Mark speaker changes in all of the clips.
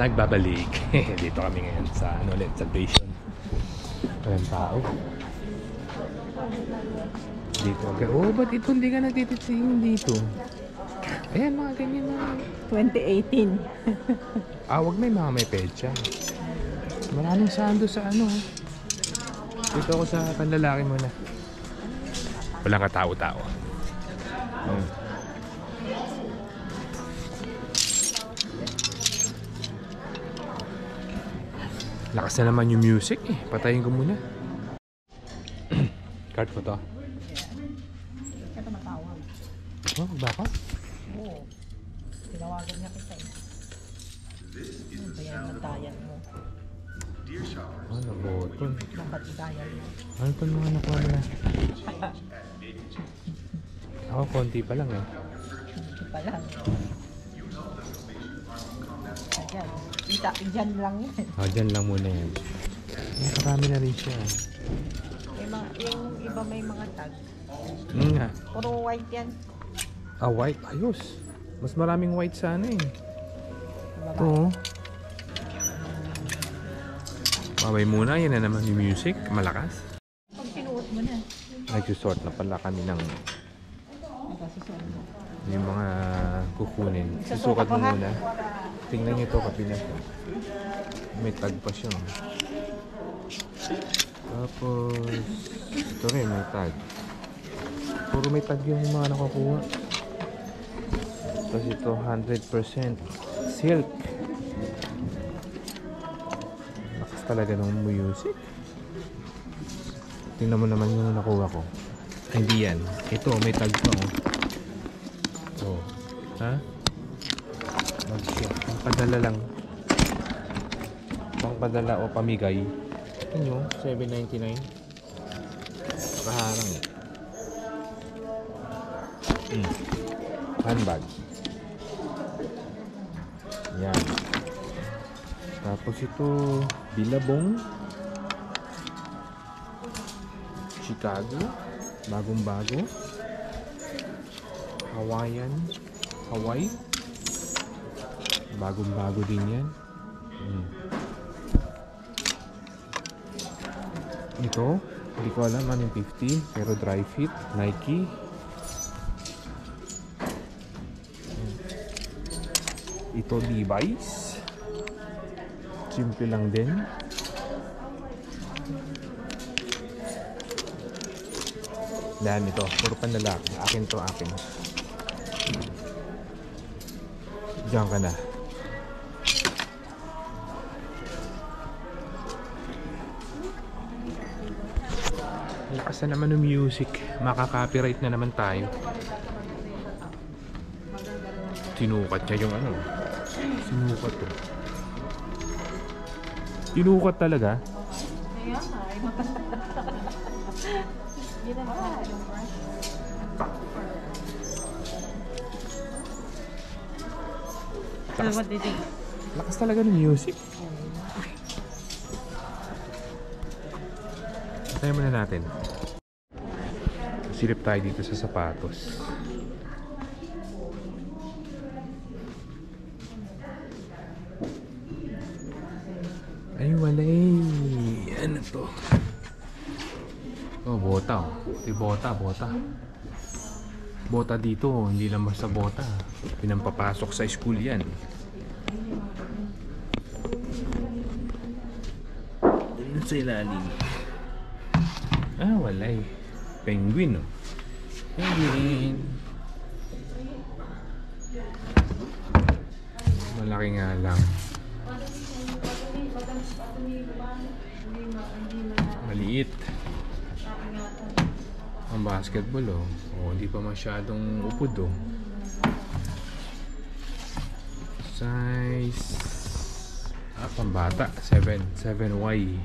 Speaker 1: nagbabalik. Dito kami ngayon sa ano ulit, Salvation. Walang tao. Dito. Okay. Oh, ba't ito hindi ka nagtititsingin dito? Ayan, mga ganyan na.
Speaker 2: 2018.
Speaker 1: Wag may pecha. Maraming sando sa ano. Dito ako sa panlalaki muna. Walang katao-tao. Lakas na naman yung music eh. Patayin ko muna. Card ko to.
Speaker 2: Ito matawag.
Speaker 1: Oh, baka?
Speaker 2: Oo. Tinawagan niya kita eh. Bayan ng dayan mo.
Speaker 1: Nabotol.
Speaker 2: Dapat dayan mo.
Speaker 1: Ano itong mga nakuha nila? Ako, konti pa lang eh.
Speaker 2: Hindi pa lang. Ayan. Dyan lang yan.
Speaker 1: Dyan lang muna yan. Marami na rin siya.
Speaker 2: Yung iba may mga tag.
Speaker 1: Nga.
Speaker 2: Puro white yan.
Speaker 1: White? Ayos. Mas maraming white sana eh. Ito. Mabay muna. Yan na naman yung music. Malakas.
Speaker 2: Pag sinuot mo na.
Speaker 1: Nagsusort na pala kami ng yung mga kukunin. Susukat mo muna. Tingnan nyo ito, kapila. May tag pa siya. Tapos ito rin may tag. Puro may tag yung mga nakakuha. Tapos ito 100% silk. Lakas talaga ng music. Tingnan mo naman yung nakuha ko. Hindi yan. Ito may tag pa oh. Ha? Pangpadala lang. Pangpadala o pamigay. Ano? 7.99. Nakaharang eh. Handbag. Yan. Tapos ito Billabong Chicago. Bagong bago. Hawaii. Bagong bago din yan. Ito, hindi ko alam anong 50, pero dry fit, Nike. Ito Levi's. Simple lang din. Yan ito, puro panlalaki. Akin to, akin. Diyan ka na. Lakas na naman ng music. Makaka-copyright na naman tayo. Sinukat niya yung ano. Sinukat to. Sinukat talaga. Lakas talaga ng music. Tayo muna natin. Silip tayo dito sa sapatos. Ay, walay. Ano to? Oh, bota. Ito bota. Bota dito. Hindi lang basta bota. Pinampapasok sa school yan. Ano sa ilalim? Walay. Penguin, oh. Penguin. Malaki nga lang. Maliit. Ang basketball, oh. Hindi pa masyadong upod, oh. Size pambata 7Y.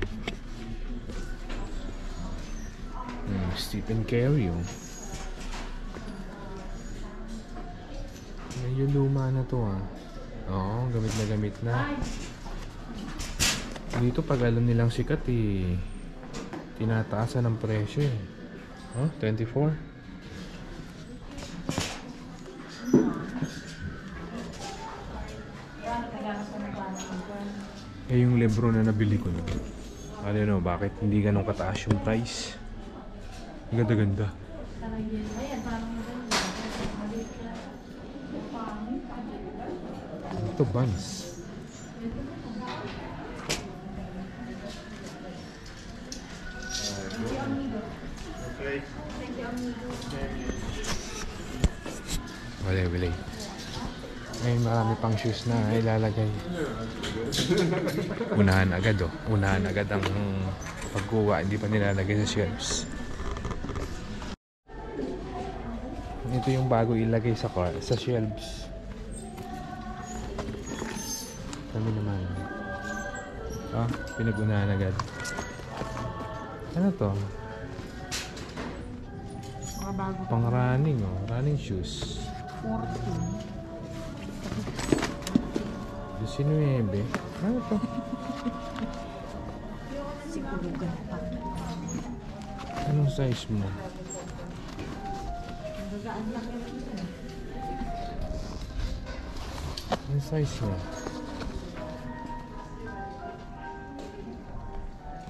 Speaker 1: Stephen Curry, oh. Medyo luma na to, ah. Oo, gamit na. Dito pag alam nilang sikat eh, tinataasan ng presyo eh. 24. Lebron na nabili ko na. I don't know bakit hindi ganun kataas yung price. Ang ganda-ganda. Ito buns. Wala. Ngayon marami pang shoes na ilalagay. Unahan agad Unahan agad ang pagkuha. Hindi pa nilalagay sa shelves. Ito yung bago ilagay sa shelves. Kami naman. Pinag-unahan agad. Ano to?
Speaker 2: Mga bago.
Speaker 1: Pang running running shoes.
Speaker 2: 14.
Speaker 1: 19. Ano to?
Speaker 2: Siguro ganito.
Speaker 1: Anong size mo?
Speaker 2: Gagaan lang yun.
Speaker 1: Anong size mo?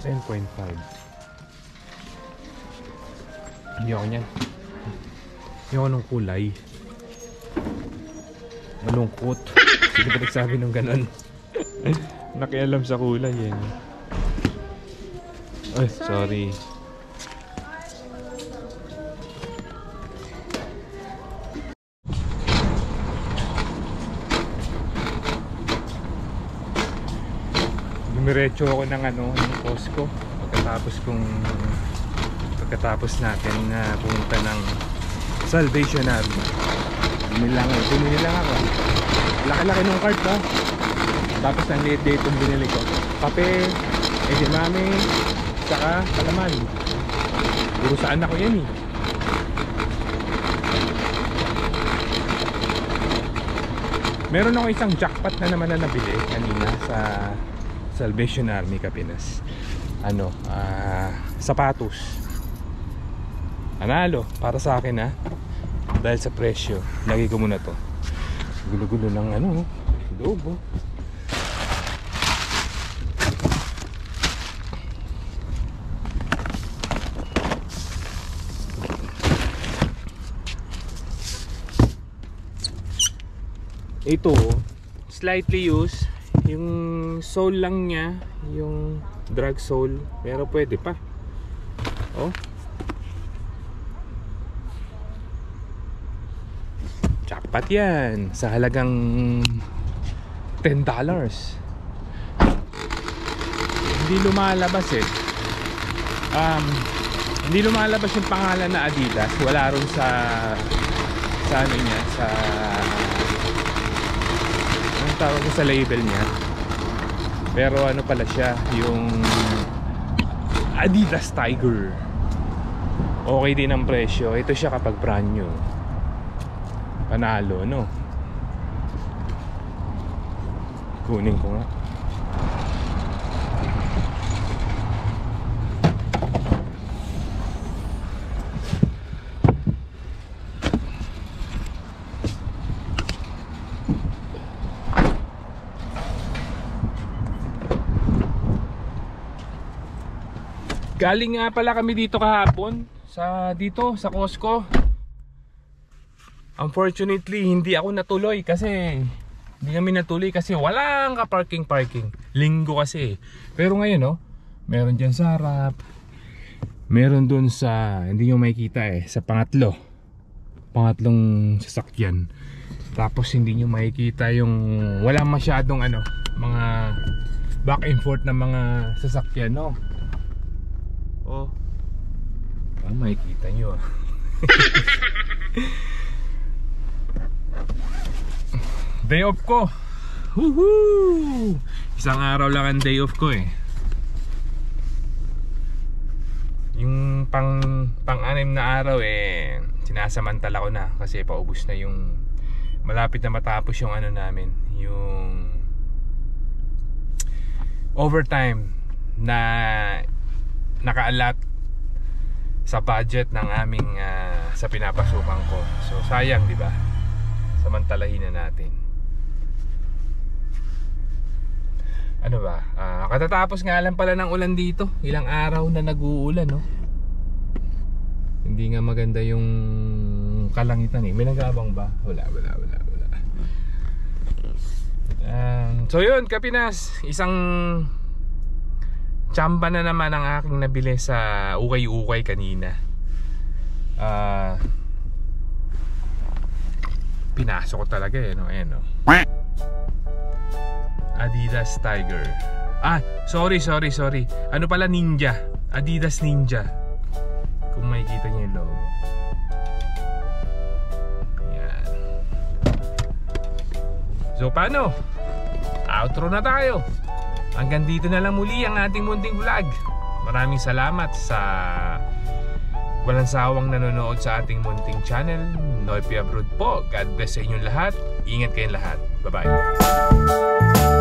Speaker 1: 10.5. Hindi ako niyan. Hindi ako nung kulay. Malungkot. Hindi ba nagsabi nung ganon? Nakialam sa kulay yan. Ay, sorry. Dumiretso ako ng Costco pagkatapos natin na pumunta ng Salvation Army. Bumili lang ako. Laki-laki ng cart tapos ang liit itong binili ko. Kape, edamame, saka kalaman. Puro saan ako yan Meron ako isang jackpot na naman na nabili kanina sa Salvation Army Kapinas. Sapatos. Analo para sa akin dahil sa presyo. Lagi ko muna to. Gulo-gulo ng loob Ito slightly used. Yung sole lang niya, yung drag sole, pero pwede pa. Jackpot yan sa halagang $10. Hindi lumalabas hindi lumalabas yung pangalan na Adidas. Wala ron sa tawag ko sa label niya, pero pala siya, yung Adidas Tiger. Okay din ang presyo. Ito siya kapag brand new. Panalo kunin ko nga. Galing nga pala kami dito kahapon sa Costco. Unfortunately, hindi ako natuloy kasi walang ka-parking. Linggo kasi. Pero ngayon meron dyan sa harap. Meron dun sa, hindi nyo makikita sa pangatlong sasakyan. Tapos hindi nyo makikita yung wala masyadong mga back and forth na mga sasakyan makikita nyo Day off ko. Woohoo! Isang araw lang ang day off ko Yung pang-anim na araw sinasamantala ko na kasi paubos na yung malapit na matapos yung namin, yung overtime na nakaalat sa budget ng aming sa pinapasukan ko. So sayang, di ba? Samantalahin na natin. Ano ba? Katatapos nga lang pala ng ulan dito. Ilang araw na nag-uulan, no? Hindi nga maganda yung kalangitan eh. May nag-aabang ba? Wala. So yun, Kapinas, isang tsamba na naman ang aking nabili sa ukay-ukay kanina. Pinasok ko talaga eh, no? Ayan, no? Adidas Tiger. Sorry. Ano pala, Ninja. Adidas Ninja. Kung makikita niyo yung loob. Yan. So paano? Outro na tayo. Hanggang dito na lang muli ang ating munting vlog. Maraming salamat sa walang sawang nanonood sa ating munting channel. Noy P. Abroad po. God bless sa inyong lahat. Ingat kayong lahat. Bye-bye.